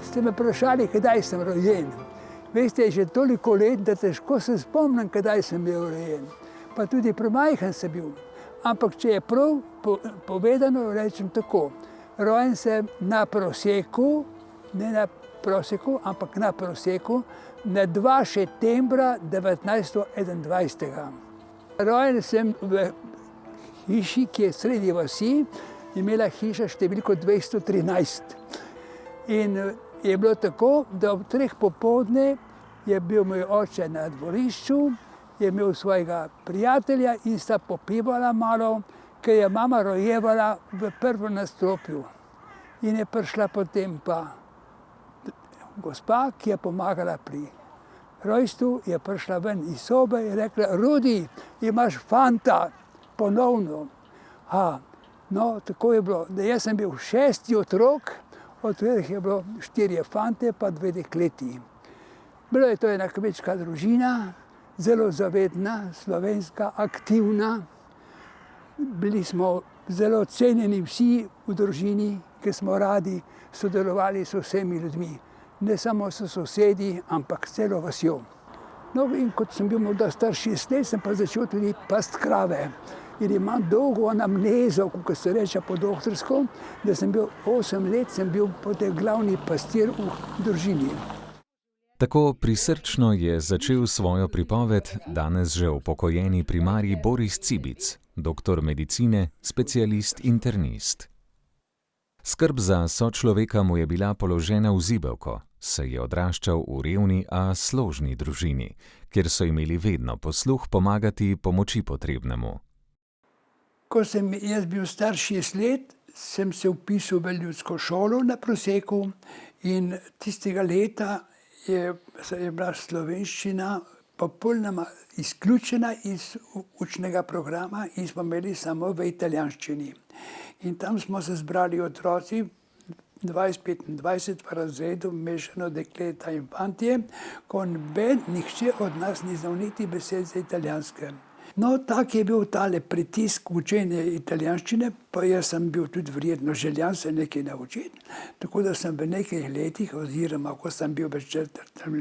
Ste me vprašali, kdaj sem rojen. Veste, je že toliko let, da težko se spomnim, kdaj sem bil rojen. Pa tudi premajhen sem bil. Ampak če je prav povedano, rečem tako. Rojen sem na Proseku, ne na Proseku, ampak na Proseku, na 2. septembra 1921. Rojen sem v hiši, ki je sredi vasi, imela hiša številko 213. In je bilo tako, da ob 3 popoldne je bil moj oče na dvorišču, je imel svojega prijatelja in sta popivala malo, ker je mama rojevala v prvem nadstropju. In je prišla potem pa gospa, ki je pomagala pri rojstvu, je prišla ven iz sobe in rekla: Rudi, imaš fanta, ponovno. No, tako je bilo, da jaz sem bil 6. otrok, od katerih je bilo 4 fante pa 2 dekleti. Bila je to ena kmečka družina, zelo zavedna, slovenska, aktivna. Bili smo zelo cenjeni vsi v družini, ki smo radi sodelovali s vsemi ljudmi. Ne samo s sosedi, ampak s celo vasjo. No, in kot sem bil morda star 6 let, sem pa začel tudi pasti krave. In imam dolgo anamnezo, kako se reče po doktorsko, da sem bil 8 let, sem bil potem glavni pastir v družini. Tako prisrčno je začel svojo pripoved danes že upokojeni primarij Boris Cibic, doktor medicine, specialist internist. Skrb za sočloveka mu je bila položena v zibelko, saj je odraščal v revni, a složni družini, kjer so imeli vedno posluh pomagati pomoči potrebnemu. Ko sem jaz bil star 6 let, sem se vpisal v ljudsko šolo na Proseku in tistega leta je bila slovenščina popolnoma izključena iz učnega programa in smo imeli samo v italijanščini. In tam smo se zbrali otroci, 20-25 v razredu, mešano dekleta in fantje, ko nihče od nas ni znal niti besed za italijanske. No, tak je bil tale pritisk učenja italijanščine, pa jaz sem bil tudi verjetno željan se nekaj naučiti, tako da sem v nekaj letih, oziroma ko sem bil v 4.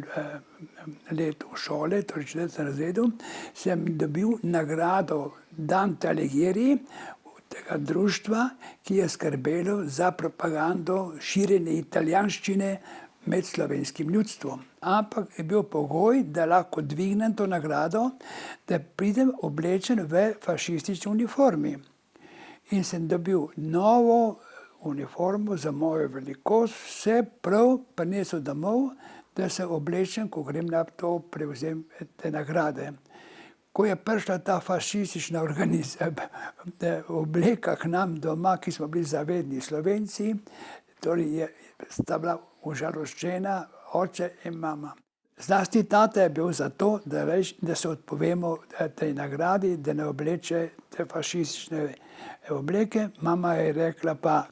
letu šole, torej 4. razredu, sem dobil nagrado Dante Alighieri, tega društva, ki je skrbelo za propagando širjenja italijanščine med slovenskim ljudstvom. Ampak je bil pogoj, da lahko dvignem to nagrado, da pridem oblečen v fašistični uniformi. In sem dobil novo uniformo za mojo velikost, vse prav prinesel domov, da se oblečem, ko grem na to prevzem te nagrade. Ko je prišla ta fašistična obleka k nam doma, ki smo bili zavedni Slovenci, torej sta bila užaloščena oče in mama. Zlasti tata je bil za to, da se odpovemo tej nagradi, da ne obleče te fašistične obleke. Mama je rekla pa: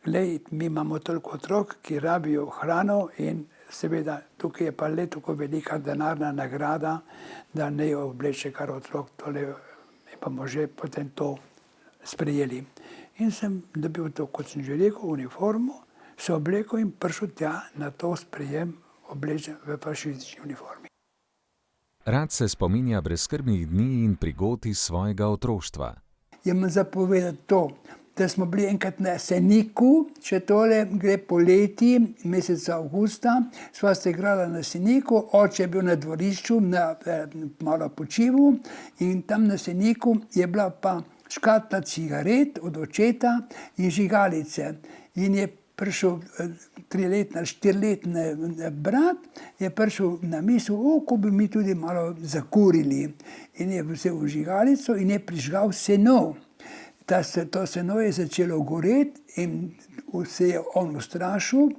glej, mi imamo toliko otrok, ki rabijo hrano in seveda tukaj je pa le tako velika denarna nagrada, da ne jo obleče kar otrok, tole pa bomo že potem to sprejeli. In sem dobil to, kot sem že rekel, uniformo, se oblekel in prišel tja na to sprejem oblečen v fašistični uniformi. Rad se spominja brezskrbnih dni in prigod iz svojega otroštva. Imam zapovedati to, da smo bili enkrat na Seniku, če tole gre poleti, meseca avgusta, sva se igrala na Seniku, oče je bil na dvorišču, malo počival in tam na Seniku je bila pa škatla cigaret od očeta in žigalice. In je prišel 3-letni ali 4-letni brat, je prišel na misel, ko bi mi tudi malo zakurili. In je vzel žigalico in je prižgal seno. To seno je začelo goreti in se je on ustrašil.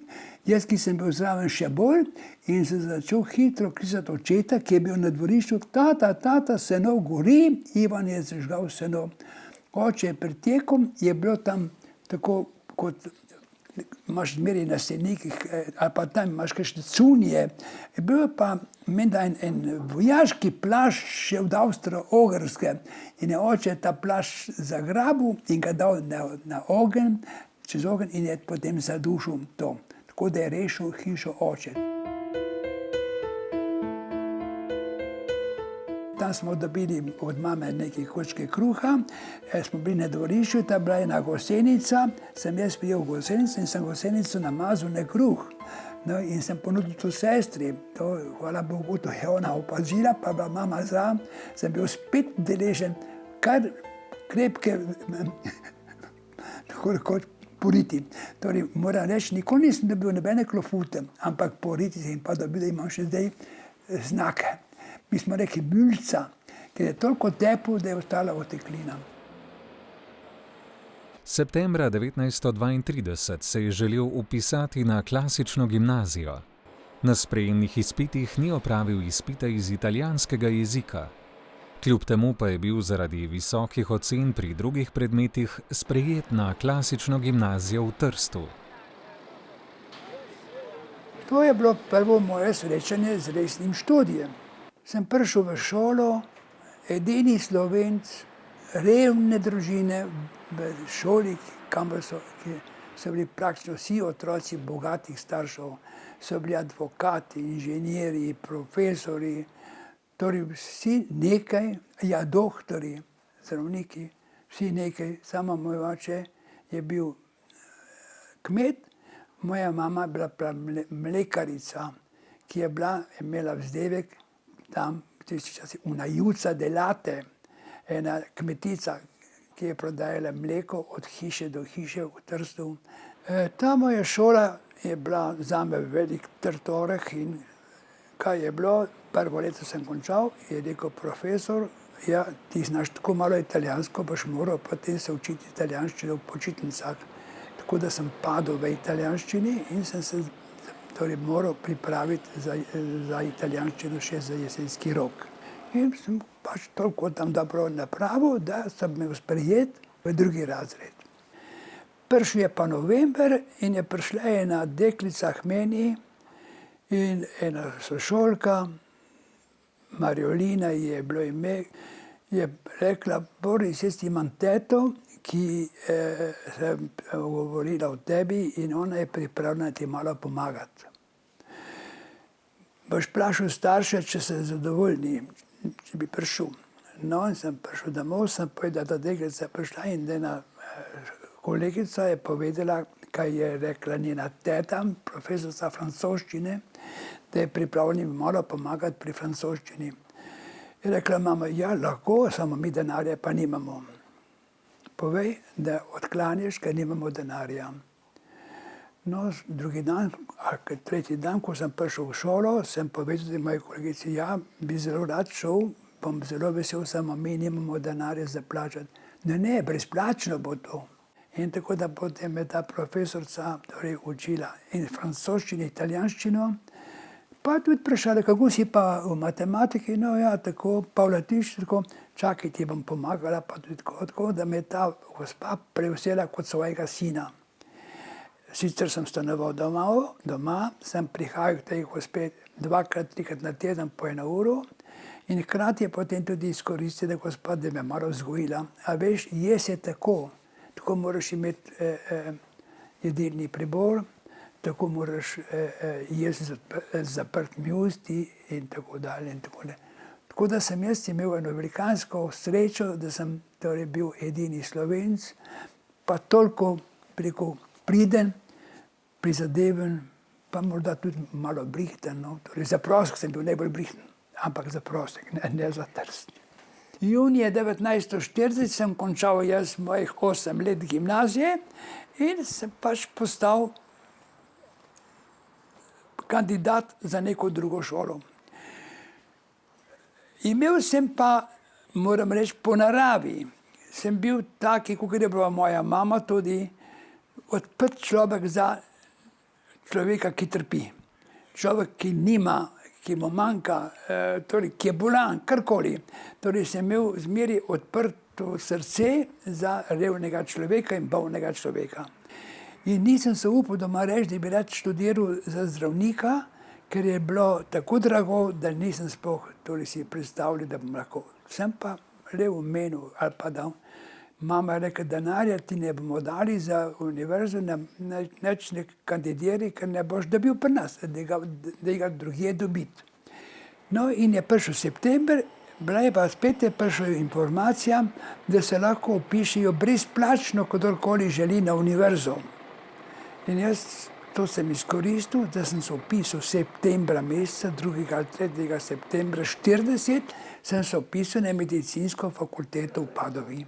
Jaz, ki sem bil zraven še bolj, in se začel hitro klicati očeta, ki je bil na dvorišču: tata, seno gori. Ivan je zažgal seno. Oče je pritekel, je bilo tam tako, kot imaš zmeraj na Senikih, ali pa tam imaš kakšne cunje. Je bil pa menda en vojaški plašč še od Avstro-Ogrske in je oče ta plašč zagrabil in ga dal na ogenj, čez ogenj in je potem zadušil to. tako da je rešil hišo oče. Tam smo dobili od mame nekaj kočke kruha, smo bili na dvorišču, ta bila ena gosenica, sem jaz prijel gosenico in sem gosenico namazal na kruh. No, in sem ponudil to sestri, hvala Bogu, to je ona opazila, pa bila mama za, sem bil spet deležen kar krepke, tako rekoč, poriti. Torej, moram reči, nikoli nisem dobil nobene klofute, ampak poriti sem pa dobil, da imam še zdaj znake. Mi smo rekli mulca, ker je toliko tepel, da je ostala oteklina. Septembra 1932 se je želel vpisati na klasično gimnazijo. Na sprejemnih izpitih ni opravil izpita iz italijanskega jezika. Kljub temu pa je bil zaradi visokih ocen pri drugih predmetih sprejet na klasično gimnazijo v Trstu. To je bilo prvo moje srečanje z resnim študijem. Sem prišel v šolo, edini Slovenc, revne družine v šoli, kamor so bili praktično vsi otroci bogatih staršev, so bili advokati, inženirji, profesori, torej vsi nekaj, doktorji, zdravniki, vsi nekaj, samo moj oče je bil kmet, moja mama je bila mlekarica, ki je imela vzdevek tam, v tistih časih, una Juca delate, ena kmetica, ki je prodajala mleko od hiše do hiše v Trstu. Ta moja šola je bila zame velik trd oreh in kaj je bilo, prvo leto sem končal, je rekel profesor, ja, ti znaš tako malo italijansko, boš moral potem se učiti italijanščino v počitnicah. Tako da sem padel v italijanščini in sem se torej moral pripraviti za italijanščino še za jesenski rok. In sem pač toliko tam dobro napravil, da sem imel sprejet v drugi razred. Prišel je pa november in je prišla ena deklica k meni in ena sošolka, Marjolina je bilo ime, je rekla, Boris, jaz imam teto, ki sem govorila o tebi in ona je pripravljena ti malo pomagati. Boš vprašal starše, če so zadovoljni, če bi prišel. No, in sem prišel domov, sem povedal, da deklica je prišla in ena kolegica je povedala, kaj je rekla njena teta, profesorica francoščine, da je pripravljena malo pomagati pri francoščini. Je rekla mama, ja, lahko, samo mi denarja pa nimamo. Povej, da odklanjaš, ker nimamo denarja. No, drugi dan, ali tretji dan, ko sem prišel v šolo, sem povedal, da moji kolegici, ja, bi zelo rad šel, bom zelo vesel, samo mi nimamo denarja za plačati. Ne, brezplačno bo to. In tako da potem me ta profesorica torej učila in francoščino, italijanščino, pa tudi vprašala, kako si pa v matematiki, no ja, tako, pa v latinščini, tako, čakaj, ti bom pomagala, pa tudi tako, da me ta gospa prevzela kot svojega sina. Sicer sem stanoval doma, sem prihajal k tej gospe 2-3 na teden po 1 uro in hkrati je potem tudi izkoristila gospa, da me malo vzgojila. A veš, jaz je tako moraš imeti jedilni pribor, tako moraš jesti zaprtimi usti in tako dalje in tako dalje. Tako da sem jaz imel eno velikansko srečo, da sem torej bil edini Slovenc, pa toliko priden, prizadeven, pa morda tudi malo brihten. No. Torej za Prosek sem bil najbolj brihten, ampak za Prosek, ne za Trst. Junija 1940 sem končal jaz mojih 8 let gimnazije in sem pač postal kandidat za neko drugo šolo. Imel sem pa, moram reči, po naravi. Sem bil taki, kot je bila moja mama tudi, odprt človek za človeka, ki trpi. Človek, ki nima, ki mu manjka, torej, ki je bolan, karkoli. Torej sem imel zmeri odprto srce za revnega človeka in bolnega človeka. In nisem se upal doma reči, da bi rad študiral za zdravnika, ker je bilo tako drago, da nisem sploh si predstavljal, da bom lahko. Sem pa le omenil ali pa dal Mama je rekla, denarja ti ne bomo dali za univerzo, nič ne kandidiraj, ker ne boš dobil pri nas, da ga drugje dobiti. No in je prišel september, bila je pa spet prišla informacija, da se lahko vpišejo brezplačno, kdorkoli želi na univerzo. In jaz to sem izkoristil, da sem se vpisal septembra meseca, 2. ali 3. septembra 40, sem se vpisal na medicinsko fakulteto v Padovi.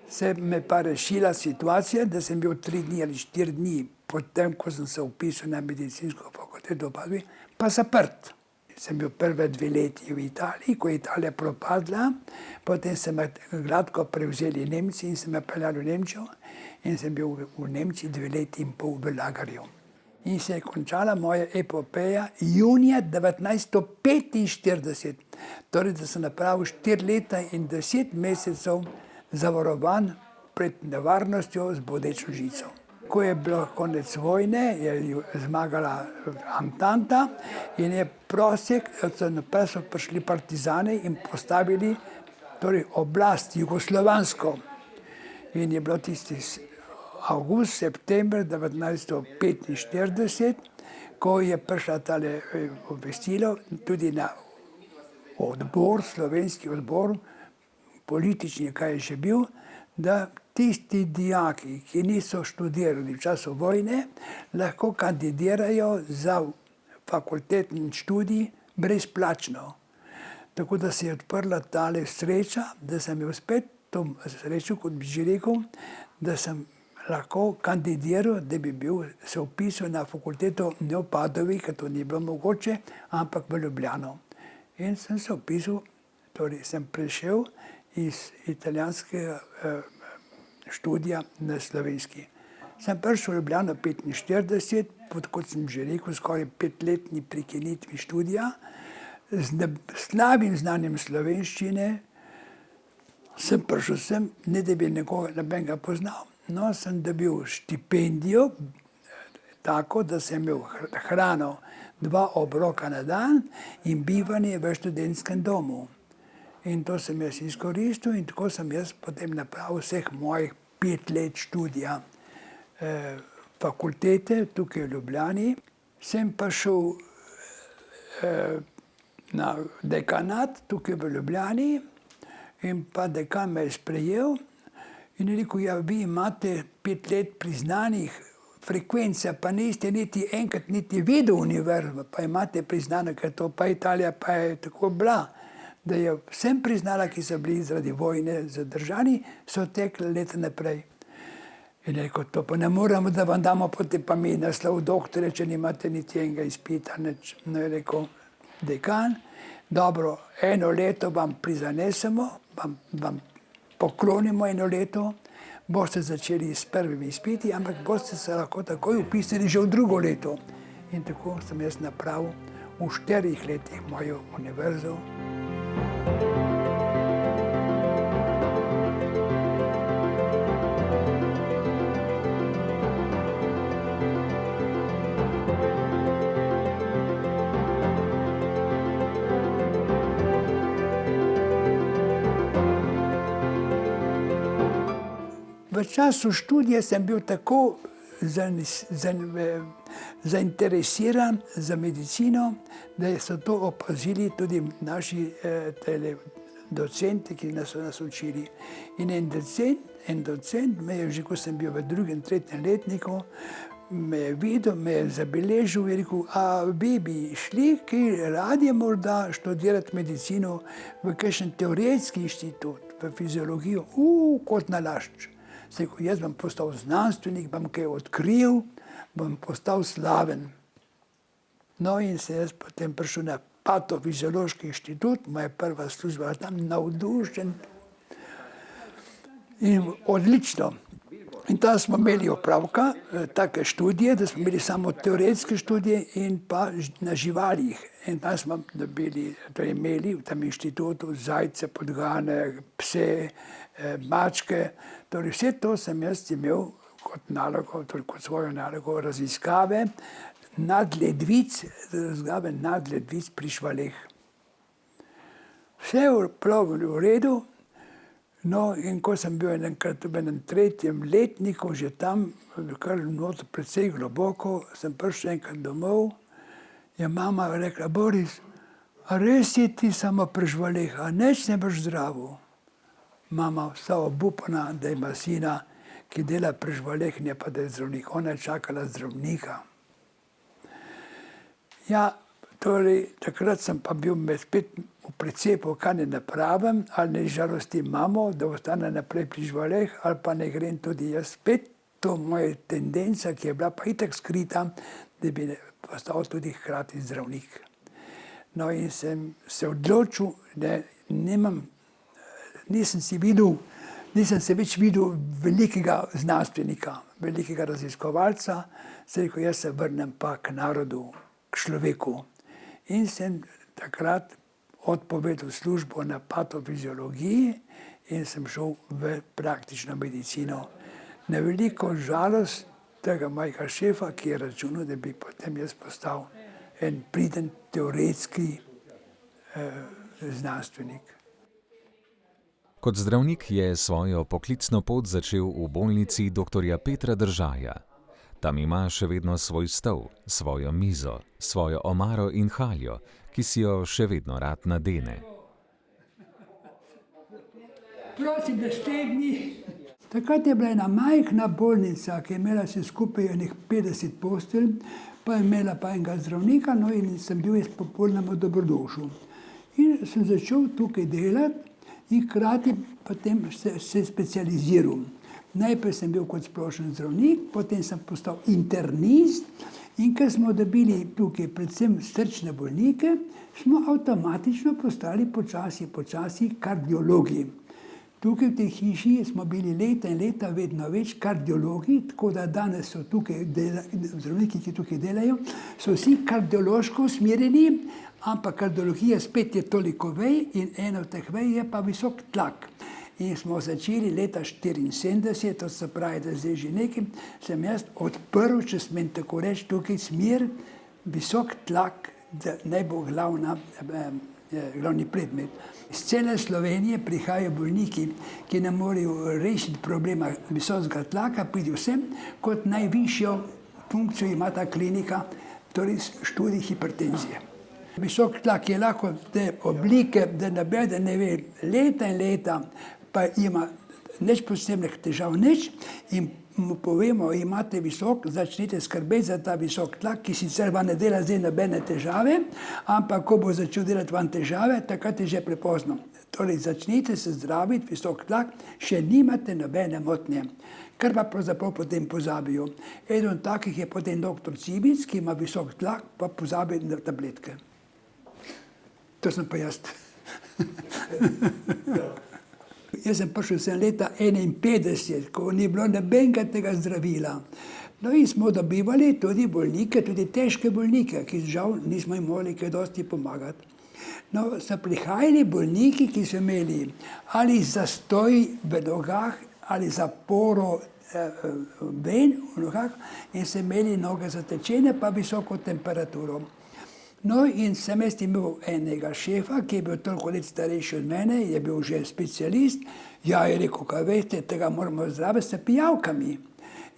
Se me pa rešila situacija, da sem bil 3 dni ali 4 dni potem, ko sem se vpisal na medicinsko fakulteto v Padovi, pa zaprt. Sem bil prve 2 leti v Italiji, ko je Italija propadla, potem so me gladko prevzeli Nemci in so me peljali v Nemčijo in sem bil v Nemčiji 2 leti in pol v lagerju. In se je končala moja epopeja junija 1945, torej da sem napravil 4 leta in 10 mesecev zavarovan pred nevarnostjo z bodečo žico. Ko je bilo konec vojne, je zmagala Antanta in je prosek, so prišli partizani in postavili torej oblast jugoslovansko. In je bilo tisti avgust, september 1945, ko je prišla tale obvestilo tudi na odbor, slovenski odbor, politični, kaj je že bil, da tisti dijaki, ki niso študirali v času vojne, lahko kandidirajo za fakultetni študij brezplačno. Tako da se je odprla tale sreča, da sem imel spet to srečo, kot bi že rekel, da sem lahko kandidiral, da bi se vpisal na fakulteto ne v Padovi, ker to ni bilo mogoče, ampak v Ljubljano. In sem se vpisal, torej sem prešel iz italijanskega študija na slovenski. Sem prišel v Ljubljano 1945, kot sem že rekel, skoraj 5-letni prekinitvi študija, z slabim znanjem slovenščine, sem prišel sem, ne da bi nobenega poznal. No, sem dobil štipendijo, tako da sem imel hrano 2 obroka na dan in bivanje v študentskem domu. In to sem jaz izkoristil in tako sem jaz potem napravil vseh mojih 5 let študija fakultete tukaj v Ljubljani. Sem pa šel na dekanat tukaj v Ljubljani in pa dekan me je sprejel in je rekel, ja, vi imate 5 let priznanih frekvence, pa niste niti enkrat niti videl univerzo, pa imate priznano, ker to pa Italija pa je tako bila, da je vsem priznala, ki so bili zaradi vojne zadržani, so tekli leta naprej. In je rekel, to pa ne moramo, da vam damo potem pa mi naslov doktore, če nimate niti enega izpita. No je rekel, dekan, dobro, 1 leto vam prizanesemo, vam poklonimo 1 leto, boste začeli s prvimi izpiti, ampak boste se lahko takoj vpisali že v 2. leto. In tako sem jaz napravil v 4 letih mojo univerzo. V času študija sem bil tako zainteresiran za medicino, da so to opazili tudi naši docenti, ki nas učili. In en docent me je, že ko sem bil v 2., 3. letniku, me je videl, me je zabeležil in rekel, a vi bi šli kaj radije morda študirati medicino v kakšen teoretski inštitut, v fiziologijo, kot nalašč. Jaz bom postal znanstvenik, bom kaj odkril, bom postal slaven. No in se jaz potem prišel na patofiziološki inštitut, moja prva služba tam, navdušen in odlično. In tam smo imeli opravka, take študije, da smo imeli samo teoretske študije in pa na živalih. In tam smo imeli v tem inštitutu zajce, podgane, pse, mačke. Torej vse to sem jaz imel kot nalogo, torej kot svojo nalogo raziskave nadledvic pri živaleh. Vse je prav v redu, No, in ko sem bil enkrat v enem 3. letniku, že tam, kar noter precej globoko, sem prišel enkrat domov, je mama rekla: Boris, a res si ti samo preživalih, a nič ne boš zdravil? Mama vsa obupana, da ima sina, ki dela preživalih, ne pa da je zdravnik. Ona je čakala zdravnika. Ja, torej, takrat sem pa bil spet v precepu, kaj ne napravim, ali ne žalostim mamo, da ostane naprej pri živalih, ali pa ne grem tudi jaz spet. To moja tendenca, ki je bila pa itak skrita, da bi postal tudi hkrati zdravnik. No, in sem se odločil, da nisem se več videl velikega znanstvenika, velikega raziskovalca, sem rekel, jaz se vrnem pa k narodu, k človeku. In sem takrat odpovedal službo na patofiziologiji in sem šel v praktično medicino. Na veliko žalost tega mojega šefa, ki je računal, da bi potem jaz postal en priden teoretski znanstvenik. Kot zdravnik je svojo poklicno pot začel v bolnici dr. Petra Držaja. Tam ima še vedno svoj stol, svojo mizo, svojo omaro in haljo, ki si jo še vedno rad nadene. Prosim, da stegni. Takrat je bila ena majhna bolnica, ki je imela vse skupaj enih 50 postelj, pa je imela pa enega zdravnika, no in sem bil jaz popolnoma dobrodošel. In sem začel tukaj delati in hkrati potem se specializiral. Najprej sem bil kot splošen zdravnik, potem sem postal internist in ker smo dobili tukaj predvsem srčne bolnike, smo avtomatično postali počasi kardiologi. Tukaj v tej hiši smo bili leta in leta vedno več kardiologi, tako da danes so tukaj zdravniki, ki tukaj delajo, so vsi kardiološko usmerjeni, ampak kardiologija spet je toliko vej in ena od teh vej je pa visok tlak. In smo začeli leta 1974, to se pravi, da zdaj že nekaj, sem jaz odprl, če smem tako reči, tukaj smer visok tlak, da naj bo glavni predmet. Iz cele Slovenije prihajajo bolniki, ki ne morejo rešiti problema visokega tlaka, pridejo sem, kot najvišjo funkcijo ima ta klinika, torej študij hipertenzije. Visok tlak je lahko te oblike, da ne ve leta in leta, pa ima nič posebnih težav, nič, in mu povemo, imate visok, začnite skrbeti za ta visok tlak, ki sicer vam ne dela zdaj nobene težave, ampak ko bo začel delati vam težave, takrat je že prepozno. Torej, začnite se zdraviti, visok tlak, še nimate nobene motnje. Kar pa pravzaprav potem pozabijo. Eden od takih je potem dr. Cibic, ki ima visok tlak, pa pozabi na tabletke. To sem pa jaz. Jaz sem prišel sem leta 1951, ko ni bilo nobenega tega zdravila. No in smo dobivali tudi bolnike, tudi težke bolnike, ki žal nismo jim mogli kaj dosti pomagati. No, so prihajali bolniki, ki so imeli ali zastoj v nogah, ali zaporo ven v nogah in so imeli noge zatečene, pa visoko temperaturo. No, in sem jaz imel enega šefa, ki je bil toliko let starejši od mene, je bil že specialist. Ja, je rekel, kaj veste, tega moramo zdraviti s pijavkami.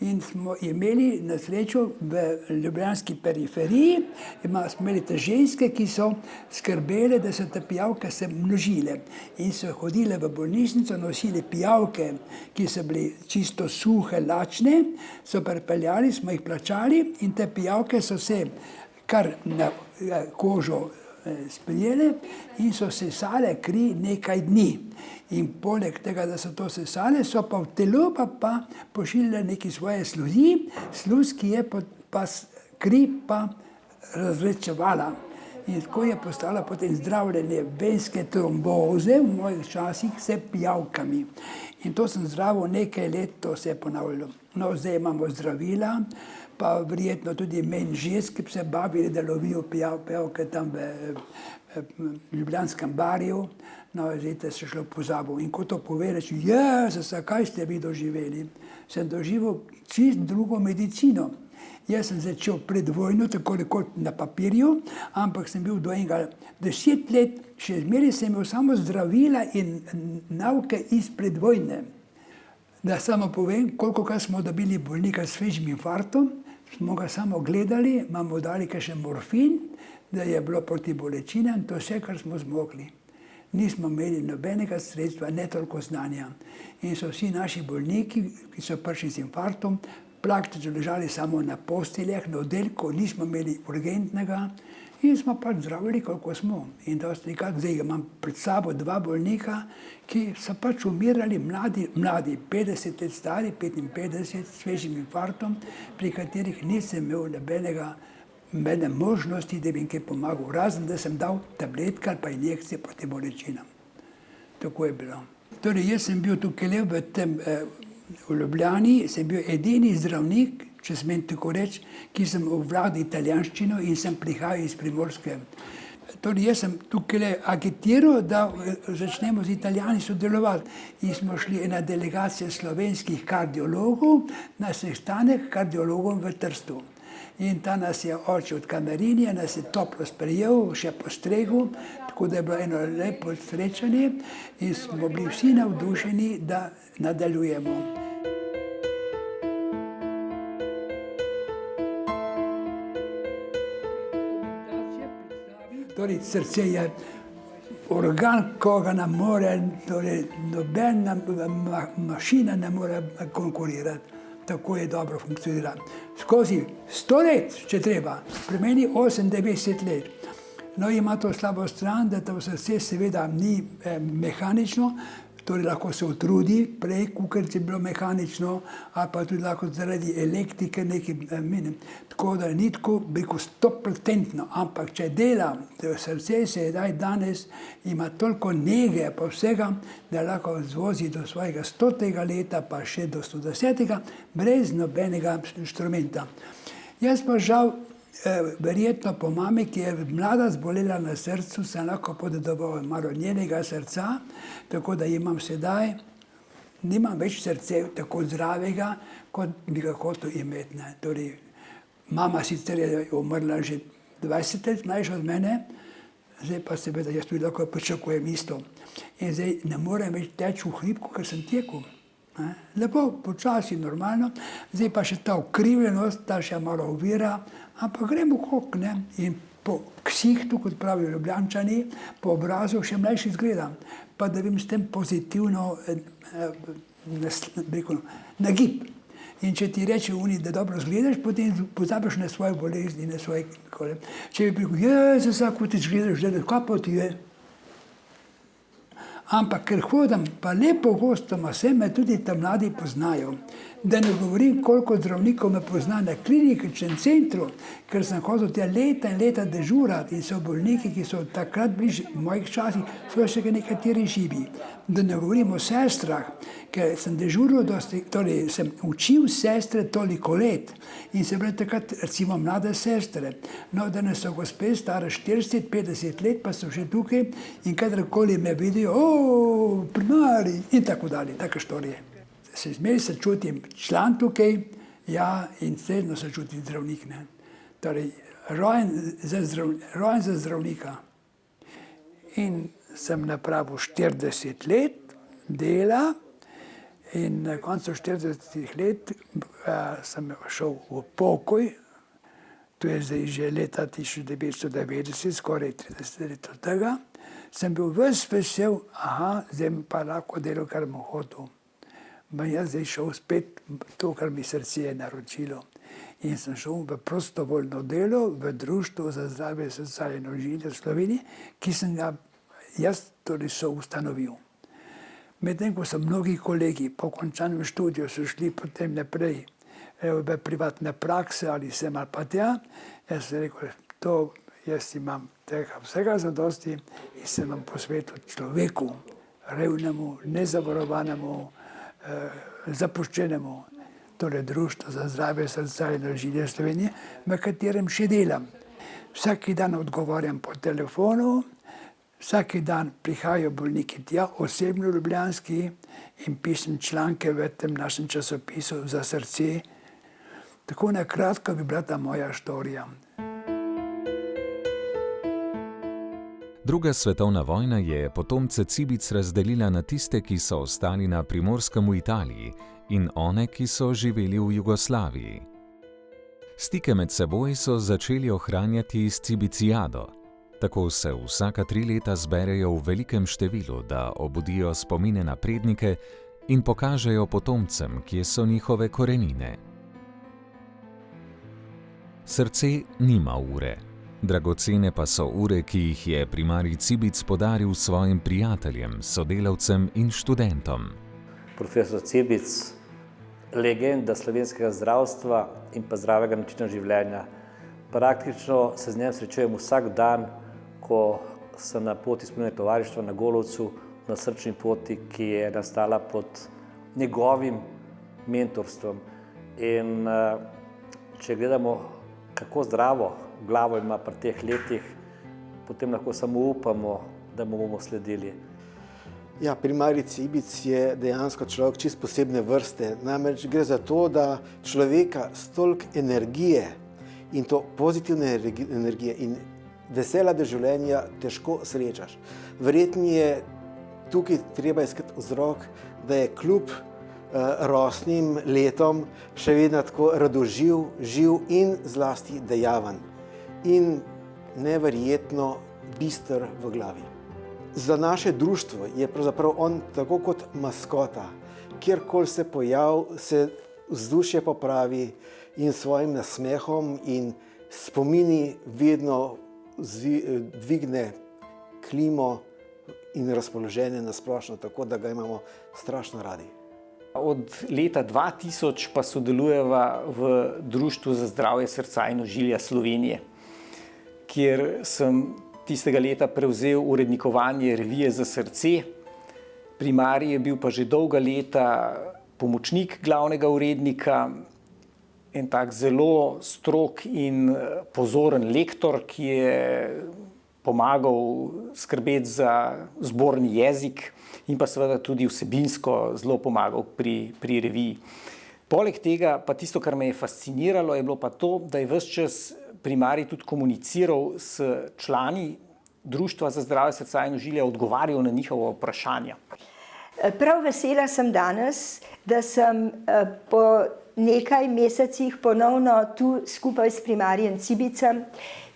In smo imeli na srečo v ljubljanski periferiji, smo imeli te ženske, ki so skrbele, da so te pijavke se množile. In so hodile v bolnišnico, nosili pijavke, ki so bili čisto suhe, lačne, so pripeljali, smo jih plačali in te pijavke so se kar na kožo sprijele in so sesale kri nekaj dni. In poleg tega, da so to sesale, so pa v telo pa pošiljale neke svoje sluzi, sluz, ki je pa kri pa razrečevala. In tako je postala potem zdravljenje venske tromboze v mojih časih s pijavkami. In to sem zdravil nekaj let, to se je ponavljalo. No, zdaj imamo zdravila, pa verjetno tudi menžes, ki se bavili, da lovijo pijavke tam v Ljubljanskem barju. No, zdaj se šlo pozabo. In ko to pove, reče, Jezus, kaj ste vi doživeli? Sem doživel čist drugo medicino. Jaz sem začel pred vojno, tako kot na papirju, ampak sem bil do enega 10 let, še zmeraj sem imel samo zdravila in nauke iz predvojne. Da samo povem, kolikokrat smo dobili bolnika s svežim infarktom, smo ga samo gledali, imamo dali še morfin, da je bilo proti bolečinam, to vse, kar smo zmogli. Nismo imeli nobenega sredstva, ne toliko znanja. In so vsi naši bolniki, ki so prišli z infarktom, praktično ležali samo na posteljah, na oddelku, nismo imeli urgentnega in smo pač zdravili, koliko smo. In dosti nekako, zdaj imam pred sabo 2 bolnika, ki so pač umirali mladi, 50 let stari, 55, s svežim infarktom, pri katerih nisem imel nobene možnosti, da bi jim kaj pomagal, razen da sem dal tabletke ali pa injekcije proti bolečinam. Tako je bilo. Torej, jaz sem bil tukaj v Ljubljani, sem bil edini zdravnik, če smem tako reči, ki sem obvladal italijanščino in sem prihajal iz Primorske. Torej, jaz sem tukaj agitiral, da začnemo z Italijani sodelovati. In smo šli ena delegacija slovenskih kardiologov na sestanek kardiologov v Trstu. In ta nas je oče od Kamarinija, nas je toplo sprejel, še postregel, tako da je bilo eno lepo srečanje in smo bili vsi navdušeni, da nadaljujemo. Torej, srce je organ, ko ga ne more, torej nobena mašina ne more konkurirati. Tako je dobro funkcionira. Skozi 100 let, če treba, pri meni 98 let. No, ima to slabo stran, da to srce seveda ni mehanično, torej lahko se utrudi prej, kakor je bilo mehanično, ali pa tudi lahko zaradi elektrike nekaj mine. Tako da ni tako, bi rekel, 100%, ampak če dela, srce se je danes, ima toliko nege pa vsega, da lahko zvozi do svojega 100. leta, pa še do 110. brez nobenega inštrumenta. Jaz pa žal, verjetno po mami, ki je mlada zbolela na srcu, sem lahko podedoval malo njenega srca, tako da imam sedaj, nimam več srce tako zdravega, kot bi ga hotel imeti. Torej, mama sicer je umrla že 20 let mlajša od mene, zdaj pa seveda jaz tudi lahko pričakujem isto. In zdaj ne morem več teči v hrib, ker sem tekel. Lepo, počasi, normalno, zdaj pa še ta ukrivljenost, ta še malo ovira, ampak gremo kok, ne? In po ksihtu, kot pravijo Ljubljančani, po obrazu še mlajši izgledam, pa da vem s tem pozitivno nagib. In če ti reče oni, da dobro izgledaš, potem pozabiš na svoje bolezni, na svoje kole. Če bi rekel, Jezus, kako ti izgledaš, kaj pa ti je? Ampak ker hodim, pa lepo gostoma se me tudi tam mladi poznajo. Da ne govorim, koliko zdravnikov me pozna na kliničnem centru, ker sem hodil tja leta in leta dežurati in so bolniki, ki so takrat bili v mojih časih, so še nekateri živi. Da ne govorim o sestrah, ker sem dežuril, torej sem učil sestre toliko let in se bile takrat recimo mlade sestre. No, danes so gospe stare 40-50 let, pa so še tukaj in kadarkoli me vidijo, primari in tako dalje, take štorije. Zmeraj se čutim član tukaj, ja, in sredno se čutim zdravnik. Ne. Torej, rojen za zdravnika. In sem napravil 40 let dela in na koncu 40 let sem šel v pokoj. To je zdaj že leta 1990, skoraj 30 let od tega. Sem bil ves vesel, zdaj pa lahko delal, kar mu hotel. Jaz zdaj šel spet to, kar mi srce je naročilo. In sem šel v prostovoljno delo v Društvo za zdravje srca in ožilja v Sloveniji, ki sem ga jaz torej soustanovil. Medtem ko so mnogi kolegi po končanem študiju so šli potem naprej v privatne prakse ali sem ali pa tja, jaz sem rekel, jaz imam tega vsega zadosti in sem vam posvetil človeku, revnemu, nezavarovanemu, zapuščenemu, torej Društvo za zdravje srca in ožilja Slovenije, v katerem še delam. Vsak dan odgovarjam po telefonu, Vsak dan prihajajo bolniki tja, osebno ljubljanski, in pišem članke v tem našem časopisu za srce. Tako na kratko bi bila ta moja štorija. Druga svetovna vojna je potomce Cibic razdelila na tiste, ki so ostali na Primorskem v Italiji, in one, ki so živeli v Jugoslaviji. Stike med seboj so začeli ohranjati s Cibicijado. Tako se vsaka 3 leta zberejo v velikem številu, da obudijo spomine na prednike in pokažejo potomcem, kje so njihove korenine. Srce nima ure. Dragocene pa so ure, ki jih je primarij Cibic podaril svojim prijateljem, sodelavcem in študentom. Profesor Cibic, legenda slovenskega zdravstva in pa zdravega načina življenja. Praktično se z njem srečujem vsak dan, ko sem na poti spominjanja tovarištva na Golovcu, na srčni poti, ki je nastala pod njegovim mentorstvom. In če gledamo, kako zdravo glavo ima pri teh letih, potem lahko samo upamo, da mu bomo sledili. Ja, primarij Cibic je dejansko človek čist posebne vrste. Namreč gre za to, da človeka s toliko energije in to pozitivne energije in vesela do življenja težko srečaš. Verjetno je tukaj treba iskati vzrok, da je kljub rosnim letom še vedno tako radoživ, živ in zlasti dejaven. In neverjetno bister v glavi. Za naše društvo je pravzaprav on tako kot maskota. Kjerkoli se pojavi, se vzdušje popravi in svojim nasmehom in spomini vedno dvigne klimo in razpoloženje na splošno, tako da ga imamo strašno radi. Od leta 2000 pa sodelujeva v Društvu za zdravje srca in ožilja Slovenije, kjer sem tistega leta prevzel urednikovanje revije za srce. Primarij je bil pa že dolga leta pomočnik glavnega urednika, en tak zelo strog in pozoren lektor, ki je pomagal skrbeti za zborni jezik in pa seveda tudi vsebinsko zelo pomagal pri reviji. Poleg tega pa tisto, kar me je fasciniralo, je bilo pa to, da je ves čas primarij tudi komuniciral s člani Društva za zdravje srca in ožilja, odgovarjal na njihova vprašanja. Prav vesela sem danes, da sem po nekaj mesecih ponovno tu skupaj s primarijem Cibicem,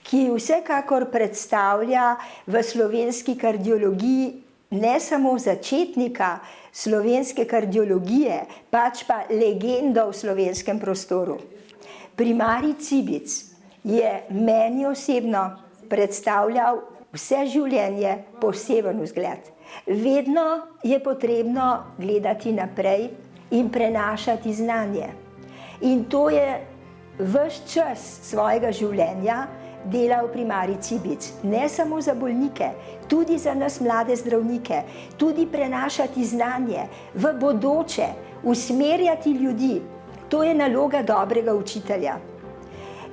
ki vsekakor predstavlja v slovenski kardiologiji ne samo začetnika slovenske kardiologije, pač pa legendo v slovenskem prostoru. Primarij Cibic je meni osebno predstavljal vse življenje poseben vzgled. Vedno je potrebno gledati naprej in prenašati znanje. In to je ves čas svojega življenja delal primarij Cibic. Ne samo za bolnike, tudi za nas mlade zdravnike, tudi prenašati znanje v bodoče, usmerjati ljudi. To je naloga dobrega učitelja.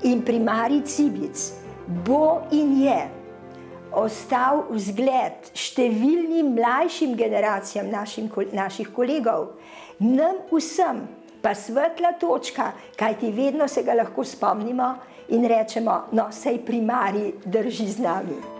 In primarij Cibic bo in je ostal vzgled številnim mlajšim generacijam naših kolegov, nam vsem pa svetla točka, kajti vedno se ga lahko spomnimo in rečemo, no, saj primarij drži z nami.